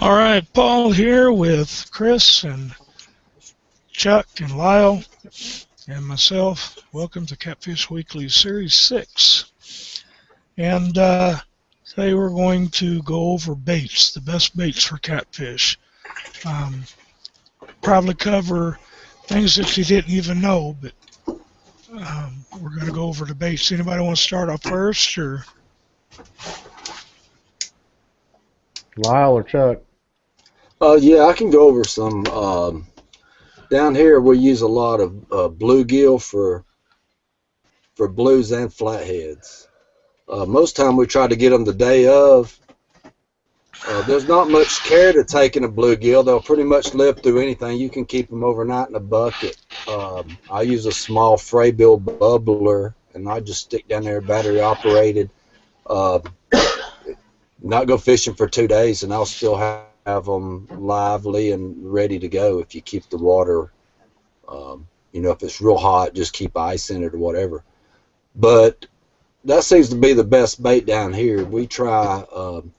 All right, Paul here with Chris and Chuck and Lyle and myself. Welcome to Catfish Weekly Series 6. And today we're going to go over baits, the best baits for catfish. Probably cover things that you didn't even know, but we're going to go over the baits. Anybody want to start off first? Or Lyle or Chuck? Yeah, I can go over some. Down here, we use a lot of bluegill for blues and flatheads. Most time we try to get them the day of. There's not much care to take in a bluegill. They'll pretty much live through anything. You can keep them overnight in a bucket. I use a small Fraybill bubbler, and I just stick down there battery operated. Not go fishing for 2 days, and I'll still have them lively and ready to go if you keep the water, if it's real hot, just keep ice in it or whatever. But that seems to be the best bait down here. We try,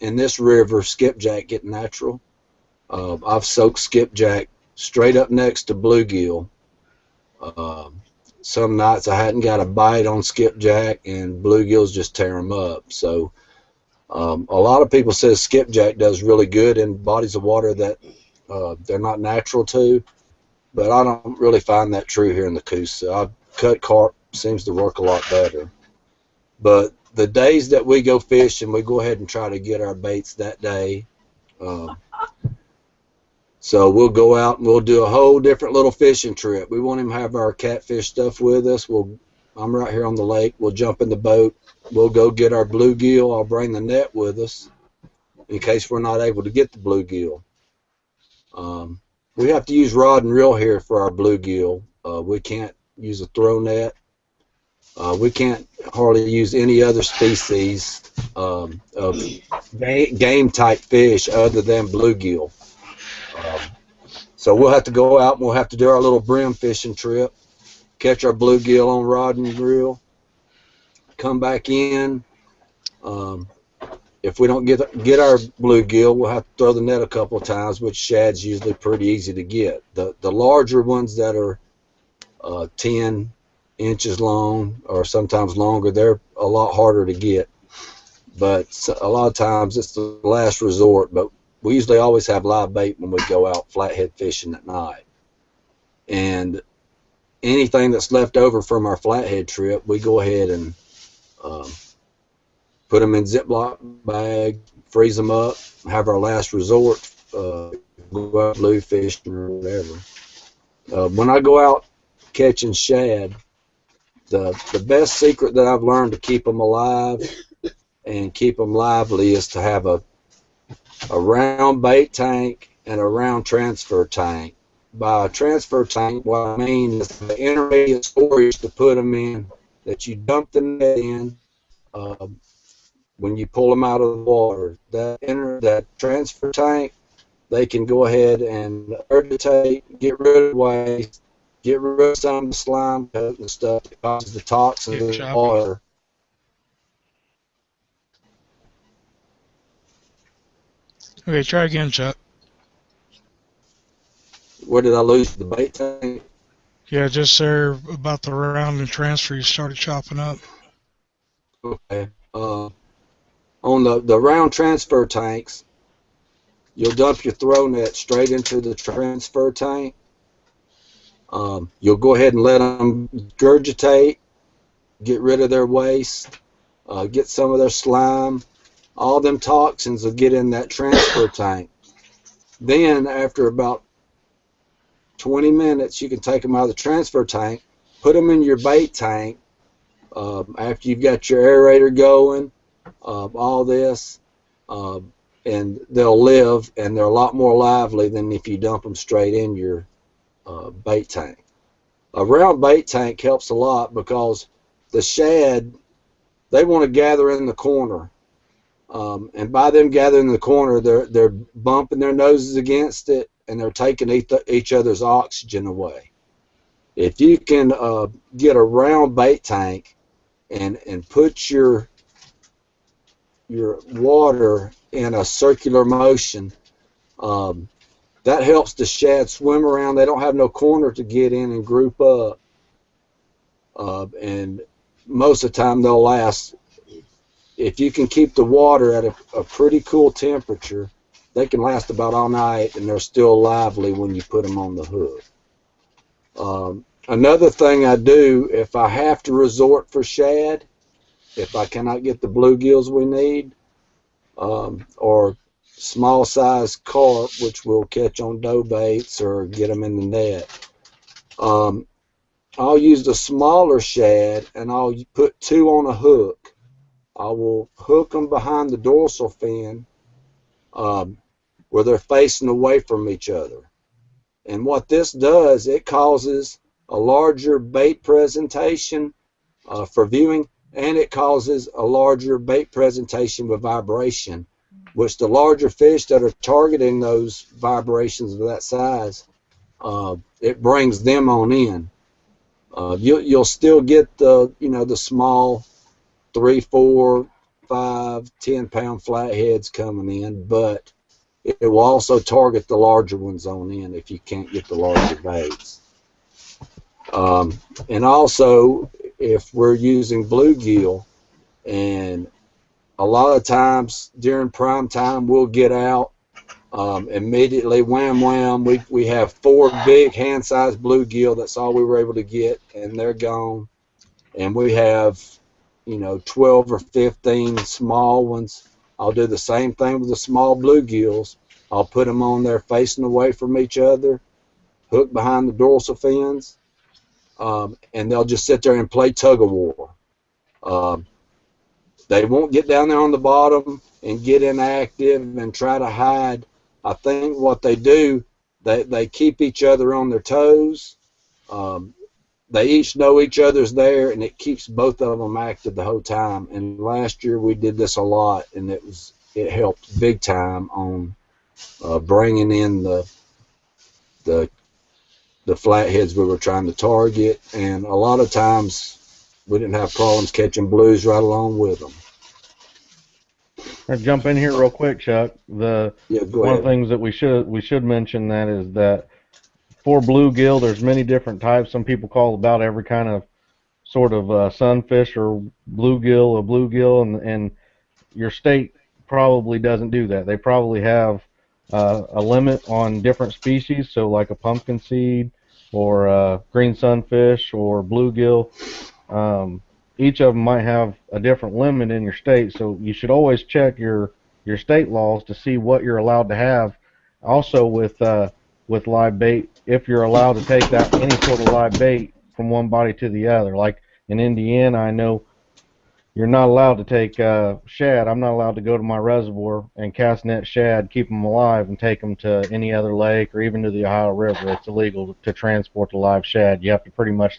in this river, skipjack get natural. I've soaked skipjack straight up next to bluegill. Some nights I hadn't got a bite on skipjack, and bluegills just tear them up. So a lot of people say skipjack does really good in bodies of water that they're not natural to, but I don't really find that true here in the Coosa. Cut carp seems to work a lot better. But the days that we go fishing, we go ahead and try to get our baits that day. So we'll go out and we'll do a whole different little fishing trip. We won't even have our catfish stuff with us. I'm right here on the lake. We'll jump in the boat. We'll go get our bluegill. I'll bring the net with us in case we're not able to get the bluegill. We have to use rod and reel here for our bluegill. We can't use a throw net. We can't hardly use any other species of game-type fish other than bluegill. So we'll have to go out and we'll have to do our little brim fishing trip, catch our bluegill on rod and reel, come back in. If we don't get our bluegill, we'll have to throw the net a couple of times, which shad's usually pretty easy to get. The larger ones that are 10 inches long or sometimes longer, they're a lot harder to get. But a lot of times it's the last resort. But we usually always have live bait when we go out flathead fishing at night. And anything that's left over from our flathead trip, we go ahead and put them in Ziploc bag, freeze them up, have our last resort, go out blue fishing or whatever. When I go out catching shad, the best secret that I've learned to keep them alive and keep them lively is to have a round bait tank and a round transfer tank. By a transfer tank, what I mean is the intermediate storage to put them in that you dump the net in when you pull them out of the water. That transfer tank, they can go ahead and regurgitate, get rid of waste, get rid of some of the slime coat and stuff that causes the toxins in the water. okay, try again, Chuck. Where did I lose the bait tank? Yeah, just there about the round and transfer you started chopping up. Okay. On the round transfer tanks, you'll dump your throw net straight into the transfer tank. You'll go ahead and let them regurgitate, get rid of their waste, get some of their slime. All them toxins will get in that transfer tank. Then, after about 20 minutes, you can take them out of the transfer tank, put them in your bait tank. After you've got your aerator going, all this, and they'll live, and they're a lot more lively than if you dump them straight in your bait tank. A round bait tank helps a lot because the shad, they want to gather in the corner. And by them gathering in the corner, they're bumping their noses against it, and they're taking each other's oxygen away. If you can get a round bait tank and put your water in a circular motion, That helps the shad swim around. They don't have no corner to get in and group up. And most of the time they'll last. If you can keep the water at a pretty cool temperature, they can last about all night, and they're still lively when you put them on the hook. Another thing I do, if I have to resort for shad, if I cannot get the bluegills we need, or small size carp, which we'll catch on dough baits or get them in the net, I'll use the smaller shad, and I'll put 2 on a hook. I will hook them behind the dorsal fin, where they're facing away from each other. And what this does, it causes a larger bait presentation for viewing, and it causes a larger bait presentation with vibration, which the larger fish that are targeting those vibrations of that size, it brings them on in. You'll still get the small 3, 4, 5, 10-pound flatheads coming in, but it will also target the larger ones on in if you can't get the larger baits. And also, if we're using bluegill, and a lot of times during prime time we'll get out, immediately wham wham, we have 4 big hand-sized bluegill. That's all we were able to get, and they're gone. And we have 12 or 15 small ones. I'll do the same thing with the small bluegills. I'll put them on there facing away from each other, hook behind the dorsal fins, and they'll just sit there and play tug of war. They won't get down there on the bottom and get inactive and try to hide. I think what they do, they keep each other on their toes. They each know each other's there, and it keeps both of them active the whole time. And last year we did this a lot, and it helped big time on bringing in the flatheads we were trying to target. And a lot of times we didn't have problems catching blues right along with them. I'll jump in here real quick, Chuck. Go ahead. One of the things that we should mention that is that for bluegill, there's many different types. Some people call about every kind of sort of sunfish or bluegill a bluegill, and your state probably doesn't do that. They probably have a limit on different species, so like a pumpkin seed or green sunfish or bluegill. Each of them might have a different limit in your state, so you should always check your state laws to see what you're allowed to have. Also with live bait, if you're allowed to take any sort of live bait from one body to the other. Like in Indiana, I know you're not allowed to take shad. I'm not allowed to go to my reservoir and cast net shad, keep them alive, and take them to any other lake or even to the Ohio River. It's illegal to transport the live shad. You have to pretty much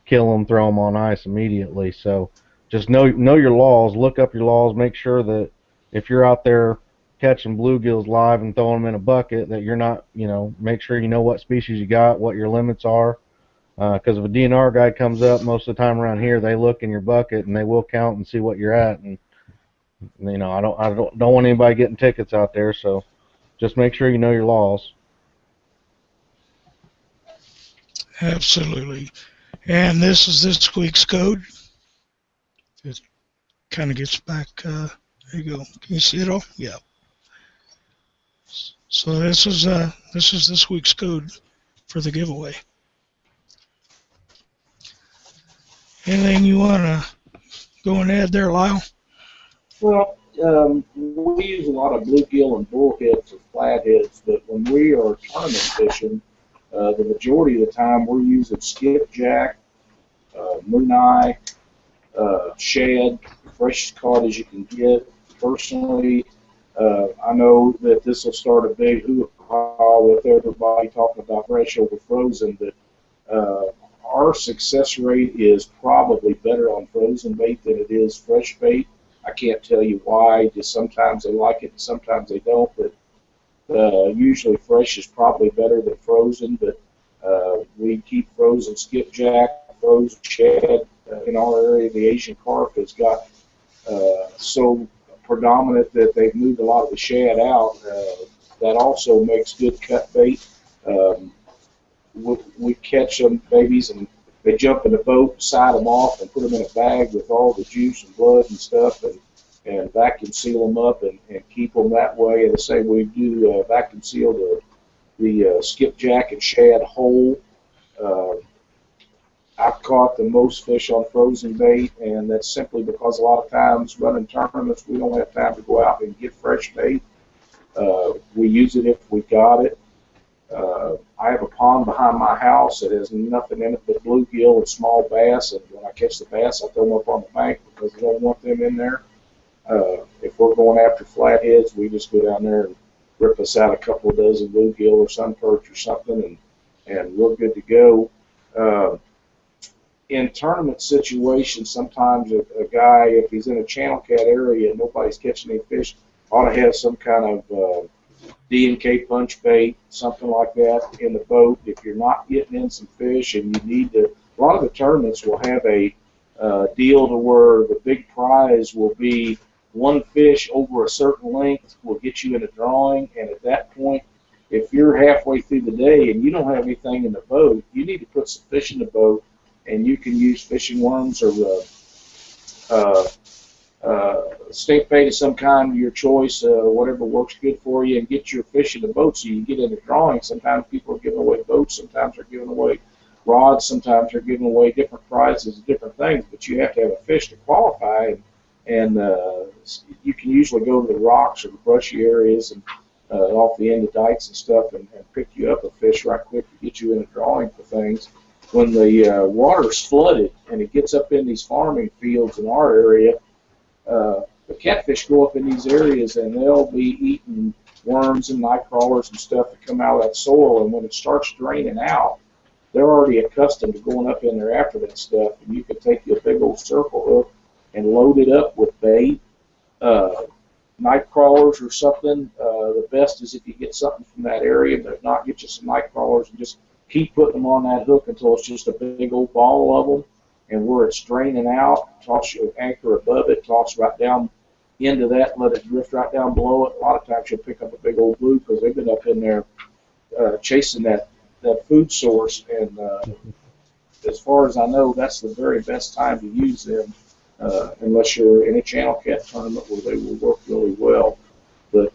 kill them, throw them on ice immediately. So just know your laws, look up your laws, make sure that if you're out there catching bluegills live and throwing them in a bucket, that you're not, make sure you know what species you got, what your limits are. Because if a DNR guy comes up, most of the time around here, they look in your bucket and they will count and see what you're at. And I don't want anybody getting tickets out there. So just make sure you know your laws. Absolutely. And this is this week's code. It kind of gets back. There you go. Can you see it all? Yeah. So this is this week's code for the giveaway. Anything you want to go and add there, Lyle? Well, we use a lot of bluegill and bullheads or flatheads, but when we are tournament fishing, the majority of the time we're using skipjack, moon eye, shad, freshest caught as you can get. Personally, I know that this will start a big hoo-ha with everybody talking about fresh over frozen, but our success rate is probably better on frozen bait than it is fresh bait. I can't tell you why. Just sometimes they like it, and sometimes they don't. But usually fresh is probably better than frozen. But we keep frozen skipjack, frozen shad in our area. The Asian carp has got so predominant that they've moved a lot of the shad out. that also makes good cut bait. We catch them babies and they jump in the boat, side them off, and put them in a bag with all the juice and blood and stuff, and vacuum seal them up and keep them that way. And the same we do vacuum seal the skipjack and shad whole. I've caught the most fish on frozen bait, and that's simply because a lot of times running tournaments, we don't have time to go out and get fresh bait. We use it if we got it. I have a pond behind my house that has nothing in it but bluegill and small bass, and when I catch the bass, I throw them up on the bank because I don't want them in there. If we're going after flatheads, we just go down there and rip us out a couple of dozen bluegill or sun perch or something, and we're good to go. In tournament situations, sometimes a guy, if he's in a channel cat area and nobody's catching any fish, ought to have some kind of D&K punch bait, something like that in the boat. If you're not getting in some fish and you need to, a lot of the tournaments will have a deal to where the big prize will be one fish over a certain length will get you in a drawing, and at that point, if you're halfway through the day and you don't have anything in the boat, you need to put some fish in the boat, and you can use fishing worms or stink bait of some kind of your choice, whatever works good for you, and get your fish in the boat so you get in a drawing. Sometimes people are giving away boats, sometimes they're giving away rods, sometimes they're giving away different prizes, different things, but you have to have a fish to qualify, and you can usually go to the rocks or the brushy areas and off the end of dikes and stuff and pick you up a fish right quick to get you in a drawing for things. When the water's flooded and it gets up in these farming fields in our area, the catfish go up in these areas and they'll be eating worms and night crawlers and stuff that come out of that soil, and when it starts draining out, they're already accustomed to going up in there after that stuff, and you can take your big old circle hook and load it up with bait, night crawlers or something. The best is if you get something from that area, but if not, get you some night crawlers and just keep putting them on that hook until it's just a big old ball of them. And where it's draining out, toss your anchor above it, toss right down into that, and let it drift right down below it. A lot of times you'll pick up a big old blue because they've been up in there chasing that food source. And as far as I know, that's the very best time to use them, unless you're in a channel cat tournament where they will work really well. But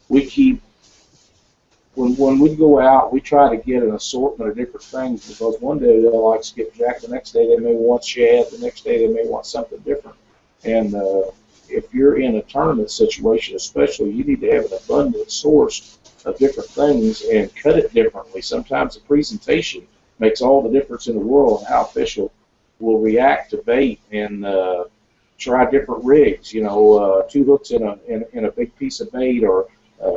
we keep, when we go out, we try to get an assortment of different things, because one day they'll like skipjack, the next day they may want shad, the next day they may want something different. And if you're in a tournament situation especially, you need to have an abundant source of different things and cut it differently. Sometimes the presentation makes all the difference in the world, and how fish will react to bait, and try different rigs. You know, 2 hooks in a big piece of bait, or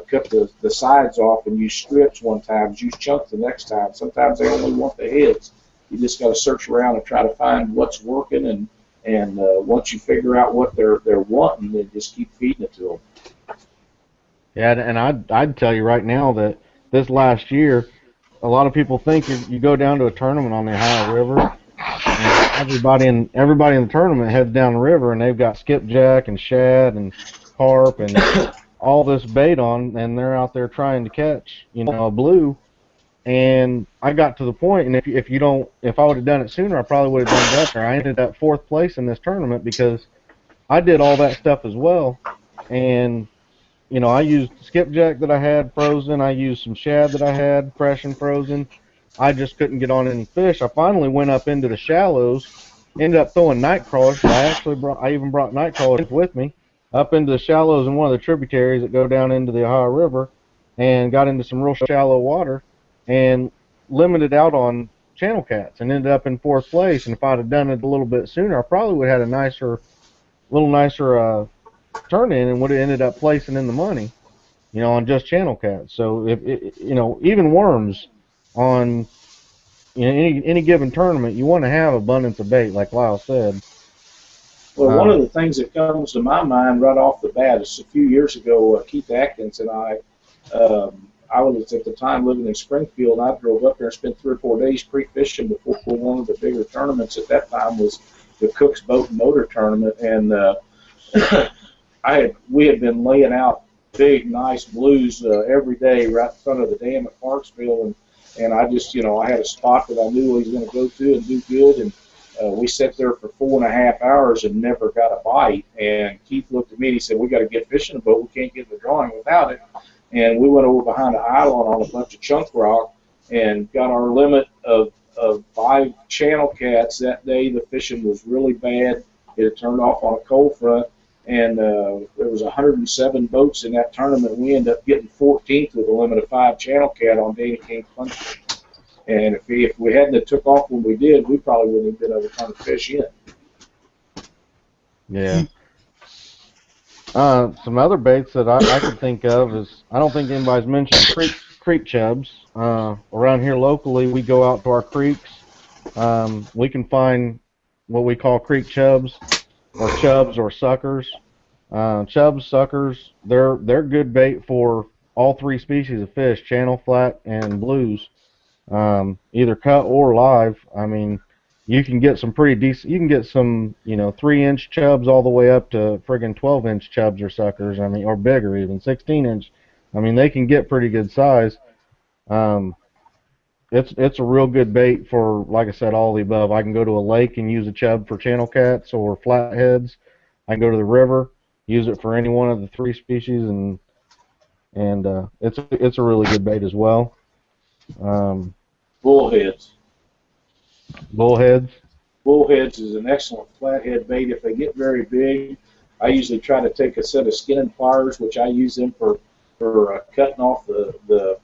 cut the sides off and use strips one time, use chunks the next time. Sometimes they only want the heads. You just got to search around and try to find what's working, and once you figure out what they're wanting, then just keep feeding it to them. Yeah, and I'd tell you right now that this last year, a lot of people think you go down to a tournament on the Ohio River, and everybody in the tournament heads down the river, and they've got skipjack and shad and carp and all this bait on, and they're out there trying to catch, you know, a blue. And I got to the point, and if I would have done it sooner, I probably would have done better. I ended up 4th place in this tournament because I did all that stuff as well. And you know, I used skipjack that I had frozen. I used some shad that I had fresh and frozen. I just couldn't get on any fish. I finally went up into the shallows, ended up throwing night crawlers. I even brought night crawlers with me up into the shallows in one of the tributaries that go down into the Ohio River, and got into some real shallow water and limited out on channel cats and ended up in 4th place. And if I'd have done it a little bit sooner, I probably would have had a little nicer turn in, and would have ended up placing in the money, you know, on just channel cats. So you know, even worms on, you know, any given tournament, you want to have abundance of bait, like Lyle said. Well, one of the things that comes to my mind right off the bat is a few years ago, Keith Atkins and I was at the time living in Springfield, and I drove up there and spent 3 or 4 days pre-fishing before one of the bigger tournaments at that time was the Cook's Boat and Motor Tournament, and we had been laying out big, nice blues every day right in front of the dam at Clarksville, and I just, I had a spot that I knew he was going to go to and do good, and we sat there for 4.5 hours and never got a bite. And Keith looked at me and he said, "We got to get fishing the boat. We can't get in the drawing without it." And we went over behind the island on a bunch of chunk rock and got our limit of 5 channel cats that day. The fishing was really bad. It had turned off on a cold front, and there was 107 boats in that tournament. We ended up getting 14th with a limit of 5 channel cat on Danny King Country. And if we hadn't have took off when we did, we probably wouldn't have been able to turn the fish in. Yeah. Some other baits that I could think of is, I don't think anybody's mentioned creek chubs. Around here locally, we go out to our creeks. We can find what we call creek chubs or suckers. Chubs, suckers, they're good bait for all 3 species of fish: channel, flat, and blues. Either cut or live. I mean, you can get some pretty decent. You can get some, 3-inch chubs all the way up to friggin' 12-inch chubs or suckers. I mean, or bigger even, 16-inch. I mean, they can get pretty good size. It's a real good bait for, like I said, all the above. I can go to a lake and use a chub for channel cats or flatheads. I can go to the river, use it for any one of the 3 species, and it's a really good bait as well. Bullheads. Bullheads. Bullheads is an excellent flathead bait. If they get very big, I usually try to take a set of skinning pliers, which I use them for cutting off the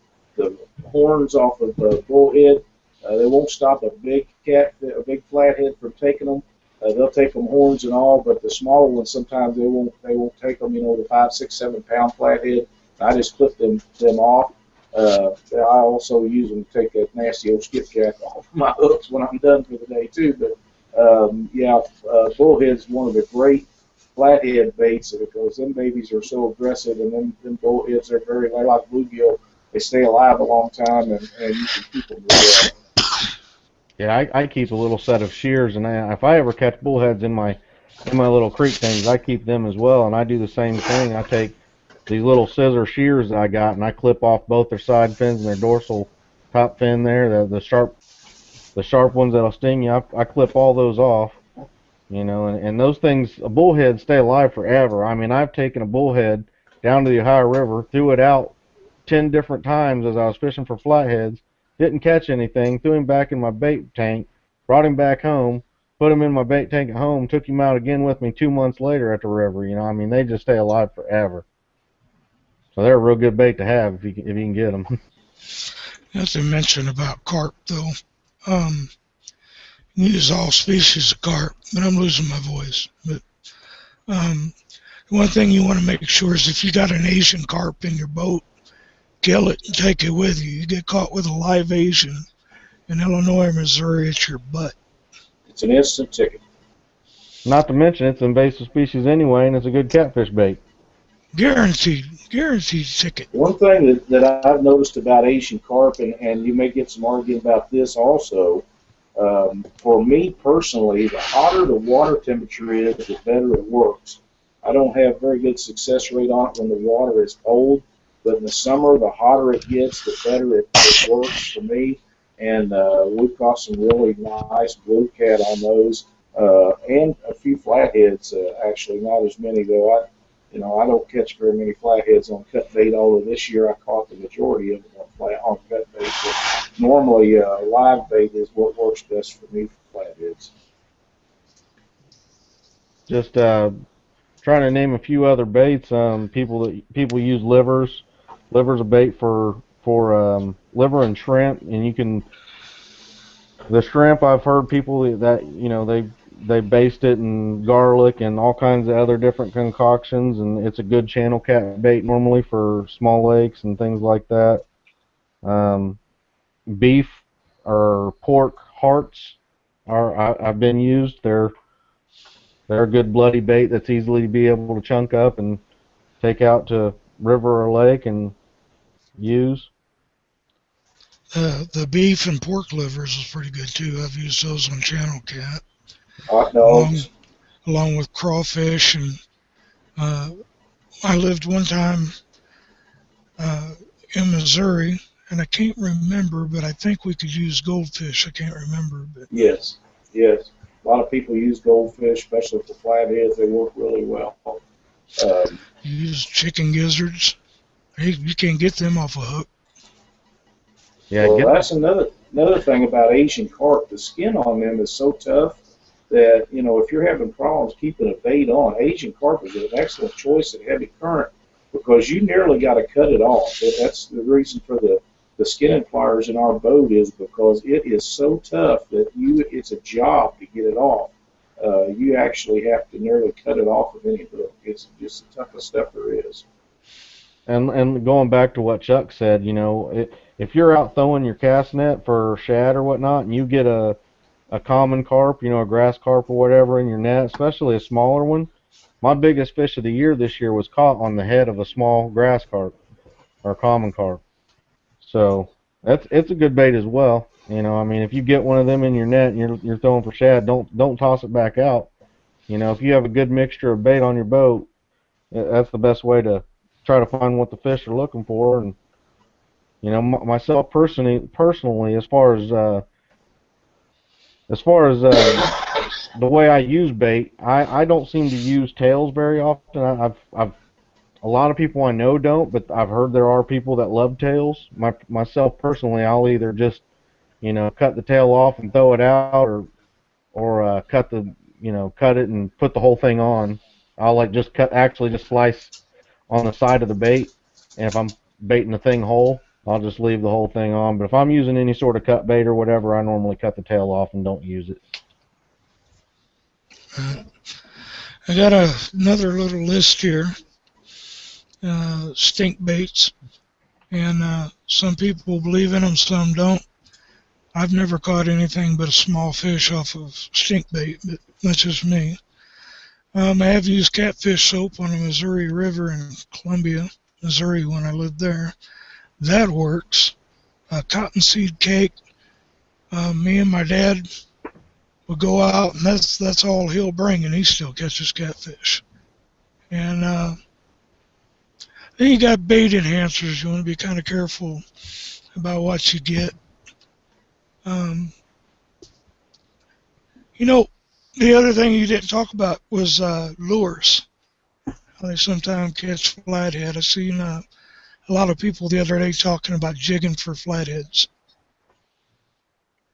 horns off of the bullhead. They won't stop a big flathead from taking them. They'll take them horns and all, but the smaller ones sometimes they won't take them. The 5, 6, 7 pound flathead. I just clip them off. I also use them to take that nasty old skipjack off my hooks when I'm done for the day too. But bullhead's one of the great flathead baits because them babies are so aggressive, and them bullheads they're like bluegill. They stay alive a long time, and you can keep them really well. Yeah, I keep a little set of shears, and if I ever catch bullheads in my little creek things, I keep them as well, and I do the same thing. I take these little scissor shears that I got, and I clip off both their side fins and their dorsal top fin there, the sharp ones that'll sting you. I clip all those off, and those things, a bullhead stay alive forever. I mean, I've taken a bullhead down to the Ohio River, threw it out 10 different times as I was fishing for flatheads, didn't catch anything, threw him back in my bait tank, brought him back home, put him in my bait tank at home, took him out again with me 2 months later at the river. I mean, they just stay alive forever. So they're a real good bait to have if you can get them. Not to mention about carp, though. You use all species of carp, but I'm losing my voice. But one thing you want to make sure is if you got an Asian carp in your boat, kill it and take it with you. You get caught with a live Asian in Illinois or Missouri, it's your butt. It's an instant ticket. Not to mention it's an invasive species anyway, and it's a good catfish bait. Guaranteed ticket. One thing that I've noticed about Asian carp, and you may get some argument about this also, for me personally, the hotter the water temperature is, the better it works. I don't have very good success rate on it when the water is cold, but in the summer, the hotter it gets, the better it works for me. And we've caught some really nice blue cat on those, and a few flatheads, actually, not as many though. I don't catch very many flatheads on cut bait, although this year I caught the majority of them on cut bait. But normally, live bait is what works best for me for flatheads. Just trying to name a few other baits. People use livers. Liver's a bait for liver and shrimp, and the shrimp, I've heard people that they baste it in garlic and all kinds of other different concoctions, and it's a good channel cat bait normally for small lakes and things like that. Beef or pork hearts I've been used. They're a good bloody bait that's easily to be able to chunk up and take out to river or lake and use. The beef and pork livers is pretty good too. I've used those on channel cat. Hot dogs. Along with crawfish, and I lived one time in Missouri, and I can't remember, but I think we could use goldfish. I can't remember, but Yes, yes. A lot of people use goldfish, especially for flatheads. They work really well. you use chicken gizzards. You can't get them off a hook. Yeah, Well, that's another thing about Asian carp. The skin on them is so tough that, you know, if you're having problems keeping a bait on, Asian carp is an excellent choice at heavy current because you nearly got to cut it off. That's the reason for the skinning pliers in our boat is because it is so tough that it's a job to get it off. You actually have to nearly cut it off with any hook. It's just the toughest stuff there is. And going back to what Chuck said, you know, if you're out throwing your cast net for shad or whatnot, and you get a common carp, you know, a grass carp or whatever in your net, especially a smaller one. My biggest fish of the year this year was caught on the head of a small grass carp or common carp. So it's a good bait as well. You know, I mean, if you get one of them in your net and you're throwing for shad, don't toss it back out. You know, if you have a good mixture of bait on your boat, that's the best way to try to find what the fish are looking for. And you know, myself personally, as far as the way I use bait, I don't seem to use tails very often. I've a lot of people I know don't, but I've heard there are people that love tails. Myself personally, I'll either just, you know, cut the tail off and throw it out, or cut it and put the whole thing on. I'll like just slice on the side of the bait, and if I'm baiting the thing whole, I'll just leave the whole thing on. But if I'm using any sort of cut bait or whatever, I normally cut the tail off and don't use it. I got another little list here. Stink baits, and some people believe in them, some don't. I've never caught anything but a small fish off of stink bait, but that's just me. I have used catfish soap on the Missouri River in Columbia, Missouri when I lived there. That works. Cottonseed cake. Me and my dad would go out, and that's all he'll bring, and he still catches catfish. And then you got bait enhancers. You want to be kind of careful about what you get. You know, the other thing you didn't talk about was lures. They sometimes catch flathead. I seen a lot of people the other day talking about jigging for flatheads.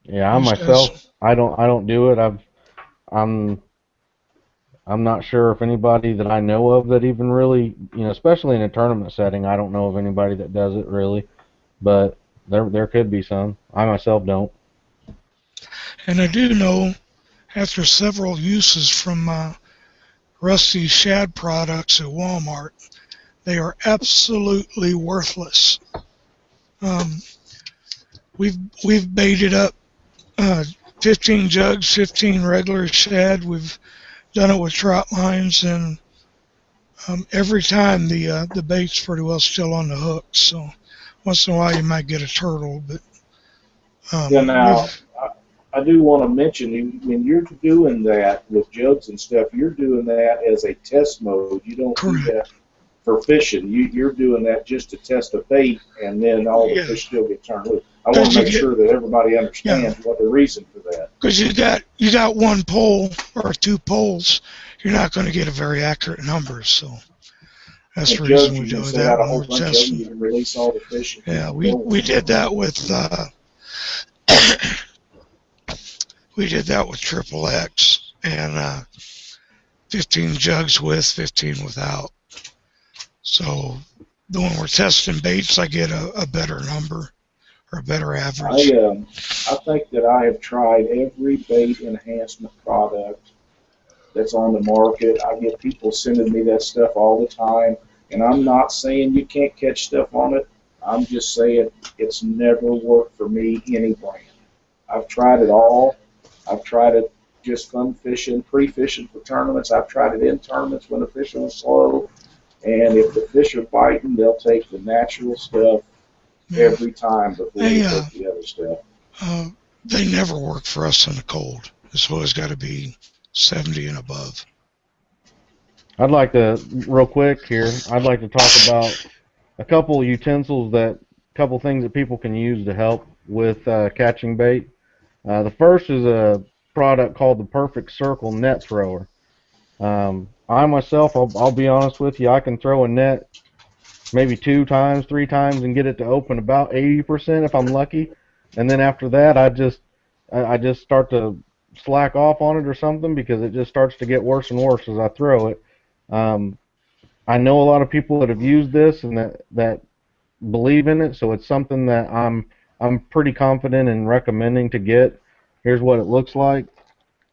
Yeah, I myself, I don't do it. I'm not sure if anybody that I know of that even really, you know, especially in a tournament setting, I don't know of anybody that does it really, but there could be some. I myself don't. And I do know, after several uses from Rusty's shad products at Walmart, they are absolutely worthless. We've baited up 15 jugs, 15 regular shad. We've done it with trout lines, and every time the bait's pretty well still on the hook. So once in a while you might get a turtle, but yeah. Now I do want to mention when you're doing that with jugs and stuff, you're doing that as a test mode. You don't do that for fishing. You're doing that just to test a bait, and then all the fish still get turned loose. I want to make sure that everybody understands what the reason for that. Because you got one pole or two poles, you're not going to get a very accurate number. So that's the reason we do that when we're testing. You can release all the fish. Yeah, we did that with Triple X, and 15 jugs with, 15 without. So when we're testing baits, I get a better number or a better average. I think that I have tried every bait enhancement product that's on the market. I get people sending me that stuff all the time, and I'm not saying you can't catch stuff on it. I'm just saying it's never worked for me, any brand. I've tried it all. I've tried it just fun fishing, pre-fishing for tournaments. I've tried it in tournaments when the fishing was slow. And if the fish are biting, they'll take the natural stuff every time before they take the other stuff. They never work for us in the cold. It's always got to be 70 and above. I'd like to, real quick here, I'd like to talk about a couple utensils couple things that people can use to help with catching bait. The first is a product called the Perfect Circle Net Thrower. I myself, I'll be honest with you, I can throw a net maybe 2 times, 3 times, and get it to open about 80% if I'm lucky. And then after that, I just start to slack off on it or something because it just starts to get worse and worse as I throw it. I know a lot of people that have used this and that believe in it, so it's something that I'm pretty confident in recommending to get. Here's what it looks like.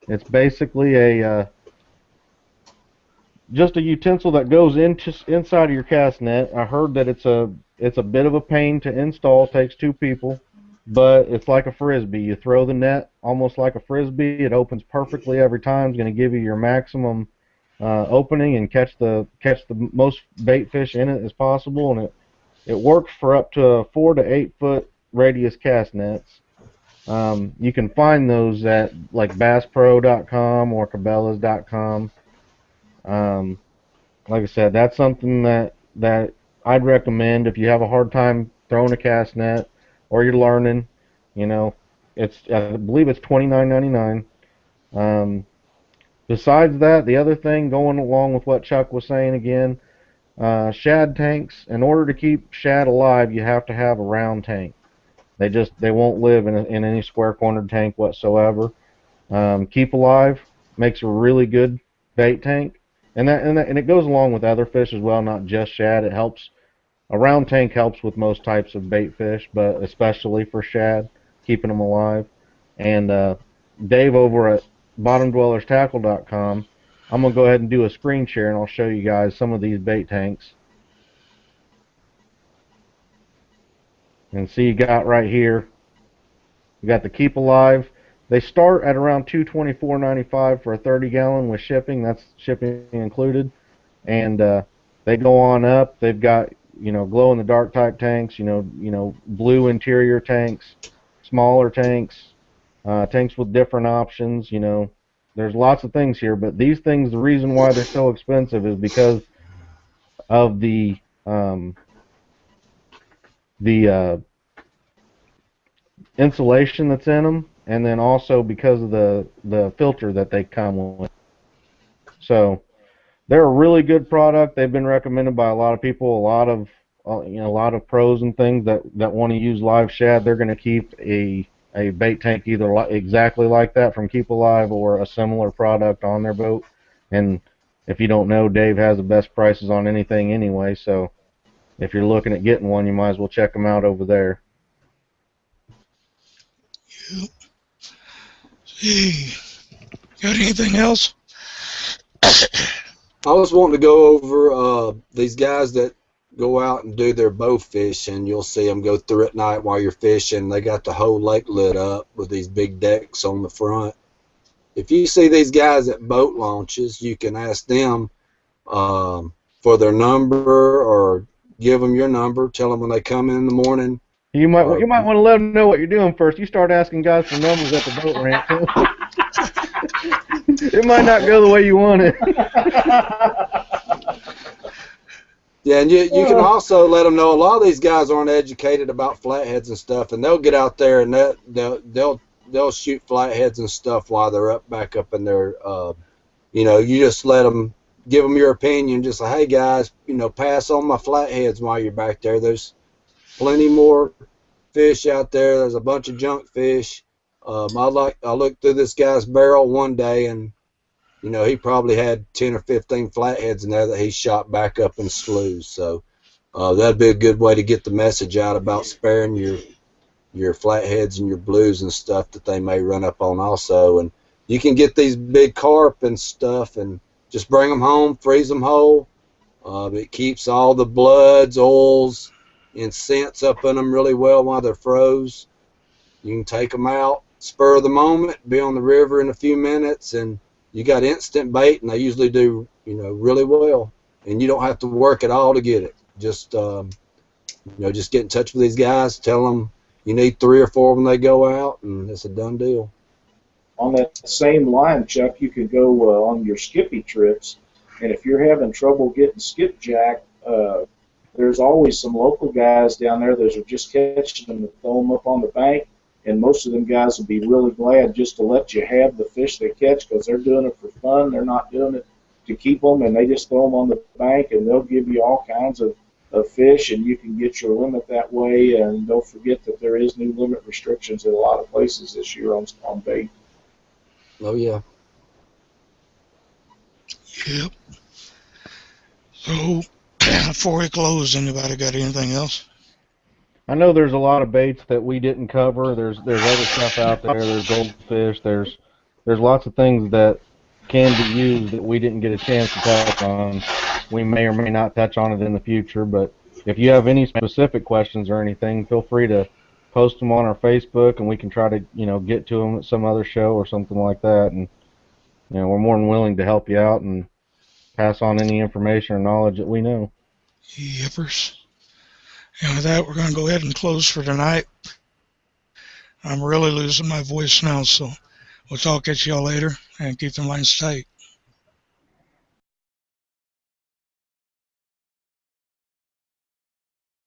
It's basically just a utensil that goes inside of your cast net. I heard that it's a bit of a pain to install. Takes 2 people, but it's like a frisbee. You throw the net almost like a frisbee. It opens perfectly every time. It's going to give you your maximum opening and catch the most bait fish in it as possible. And it works for up to 4 to 8 foot radius cast nets. You can find those at like BassPro.com or Cabela's.com. Like I said, that's something that I'd recommend if you have a hard time throwing a cast net or you're learning. You know, I believe it's $29.99. Besides that, the other thing going along with what Chuck was saying again, shad tanks. In order to keep shad alive, you have to have a round tank. They won't live in any square cornered tank whatsoever. Keep Alive makes a really good bait tank. And it goes along with other fish as well, not just shad. It helps. A round tank helps with most types of bait fish, but especially for shad, keeping them alive. And Dave over at BottomDwellersTackle.com, I'm gonna go ahead and do a screen share, and I'll show you guys some of these bait tanks. And see, you got right here, you got the Keep Alive. They start at around $224.95 for a 30-gallon with shipping. That's shipping included. And they go on up. They've got, glow-in-the-dark type tanks, blue interior tanks, smaller tanks, tanks with different options. There's lots of things here. But these things, the reason why they're so expensive is because of the insulation that's in them, and then also because of the filter that they come with. So they're a really good product. They've been recommended by a lot of people, a lot of pros and things that want to use live shad. They're going to keep a bait tank either exactly like that from Keep Alive or a similar product on their boat. And if you don't know, Dave has the best prices on anything anyway, so if you're looking at getting one, you might as well check them out over there. See, got anything else? I was wanting to go over these guys that go out and do their bow fishing. You'll see them go through at night while you're fishing. They got the whole lake lit up with these big decks on the front. If you see these guys at boat launches, you can ask them for their number or give them your number. Tell them when they come in the morning. You might want to let them know what you're doing first. You start asking guys for numbers at the boat ramp. It might not go the way you want it. Yeah, and you can also let them know a lot of these guys aren't educated about flatheads and stuff, and they'll get out there and they'll shoot flatheads and stuff while they're back up in their you just let them, give them your opinion, just like, hey guys, pass on my flatheads while you're back there. There's plenty more fish out there. There's a bunch of junk fish. I looked through this guy's barrel one day, and he probably had 10 or 15 flatheads in there that he shot back up in sloughs. So that'd be a good way to get the message out about sparing your flatheads and your blues and stuff that they may run up on also. And you can get these big carp and stuff and just bring them home, freeze them whole. It keeps all the bloods, oils, and scents up in them really well while they're froze. You can take them out, spur of the moment, be on the river in a few minutes, and you got instant bait, and they usually do, really well. And you don't have to work at all to get it. Just, just get in touch with these guys, tell them you need 3 or 4 when they go out, and it's a done deal. On that same line, Chuck, you could go on your skippy trips, and if you're having trouble getting skipjack, there's there's always some local guys down there that are just catching them and throw them up on the bank. And most of them guys will be really glad just to let you have the fish they catch because they're doing it for fun. They're not doing it to keep them, and they just throw them on the bank, and they'll give you all kinds of fish, and you can get your limit that way. And don't forget that there is new limit restrictions in a lot of places this year on bait. Oh, yeah. Yep. So, before we close, anybody got anything else? I know there's a lot of baits that we didn't cover. There's other stuff out there. There's goldfish. There's lots of things that can be used that we didn't get a chance to touch on. We may or may not touch on it in the future, but if you have any specific questions or anything, feel free to post them on our Facebook, and we can try to get to them at some other show or something like that. And we're more than willing to help you out and pass on any information or knowledge that we know. Yippers. And with that, we're going to go ahead and close for tonight. I'm really losing my voice now, so we'll talk at y'all later, and keep them lines tight.